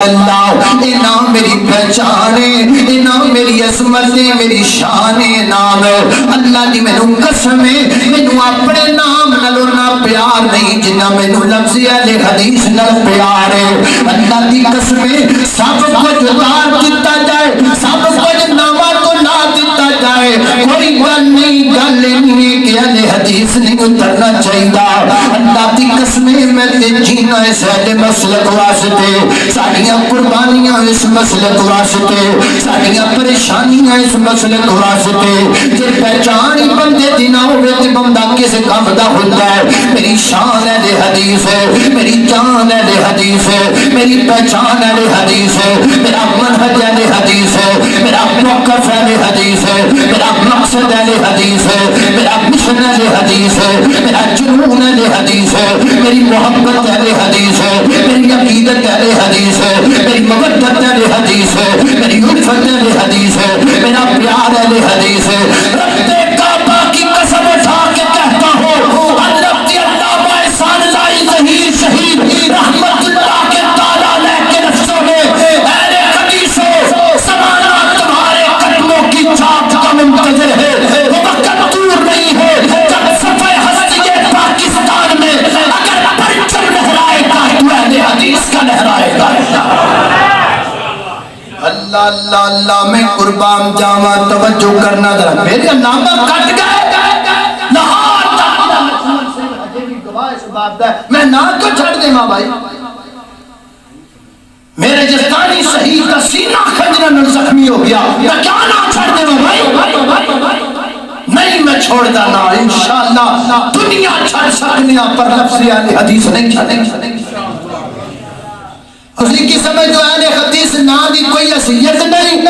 اللہ اے نام میری پہچانے، اے نام میری عظمت، میری شان نام اللہ دی مینوں قسم ہے، مینوں اپنے نام نالوں نہ پیار نہیں جنہ مینوں لفظ اہل حدیث نال پیار ہے۔ اللہ دی قسم ہے سب کچھ اتار دیتا جائے، سب کچھ نامہ تو لا دیتا جائے، کوئی گل نہیں، گل نہیں کہ اہل حدیث نہیں اترنا چاہیے۔ اللہ دی قسم ہے میں تے جینا ہے سارے مسلک واسطے، ساڈیاں قربانیاں اس مسلک واسطے، ساڈیاں پریشانیاں اس مسلک واسطے۔ جے پہچان ہی بندے دی نہ ہوے تے بندہ کس کام دا ہوندا ہے؟ میری شان اہل حدیث ہے، میری جان اہل حدیث ہے، میری پہچان اہل حدیث ہے، میرا منہج اہل حدیث ہے، میرا موقف اہل حدیث ہے، میرا مقصد اہل حدیث ہے، میرا مشن اہل حدیث ہے، میرا جنون اہل حدیث ہے، میری محبت اہل حدیث ہے، میری عقیدت اہل حدیث ہے، میری مودت اہل حدیث ہے، میری الفت اہل حدیث ہے، میرا پیار اہل حدیث ہے۔ رب کعبہ کی قسم اٹھا کے کہتا ہوں، حضرت علامہ احسان اللہ ظہیر شہید رحمت اللہ کے تالا لے کے نفسوں میں اہل حدیث ہو، زمانہ تمہارے قدموں کی چھاپ کا منتظر ہے، وہ وقت دور نہیں ہے جب صفحہ ہستی پاکستان میں اگر پرچم لہرائے گا تو اہل حدیث کا لہرائے گا۔ اللہ اللہ اللہ میں قربان جاواں، توجہ کرنا ذرا، میرے علامہ کٹ گئے نہار میں نہ تو چھڑ دے ماں بھائی، میرے جستانی شہید کا سینہ خنجرن زخمی ہو گیا، میں کیا نہ چھڑ دے ماں بھائی؟ نہیں میں چھوڑ دانا، انشاءاللہ دنیا چھڑ سکنیا پر لفظ اہل حدیث نہیں چھڑے۔ اسی کی سمجھ جو اہل حدیث نہ دی کوئی حیثیت نہیں،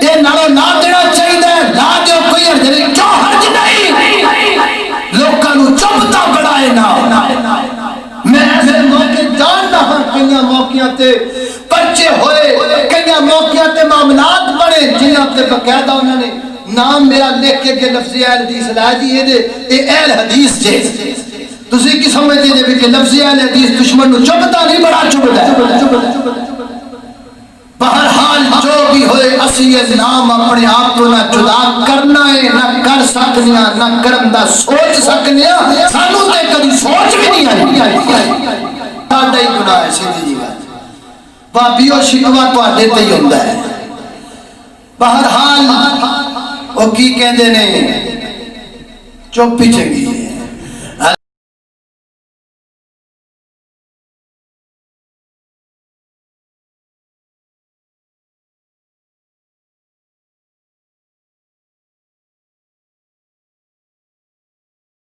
اے نالو نہ دینا چاہیے، نہ دیو کوئی حرج نہیں، کیوں حرج نہیں؟ لوکاں نو چپتا بڑھائے نہ۔ میں ایسے موقع جاننا ہاں، کئی موقعوں تے پرچے ہوئے، کئی موقعوں تے معاملات بڑے جنہاں تے باقاعدہ انہوں نے نام میرا لکھ کے کہ لفظ اہل حدیث لائے جی اے اہل حدیث جے تسی کی سمجھتے ہیں کہ لفظ اہل حدیث دشمن نو چبتا نہیں، بڑا چبتا ہے۔ بہرحال جو بھی ہوئے اسی نام اپنے آپ کو نہ جدا کرنا ہے، نہ کر سکنیا، نہ کرن دا سوچ سکنیا، سانو تے کبھی سوچ بھی نہیں آئی۔ ساڈا ہی گناہ ہے، سیدھی جی بات، بابیو شکوا تواڈے تے ہی ہوندا ہے۔ بہرحال وہ کی کہندے نے چپ ہی چنگی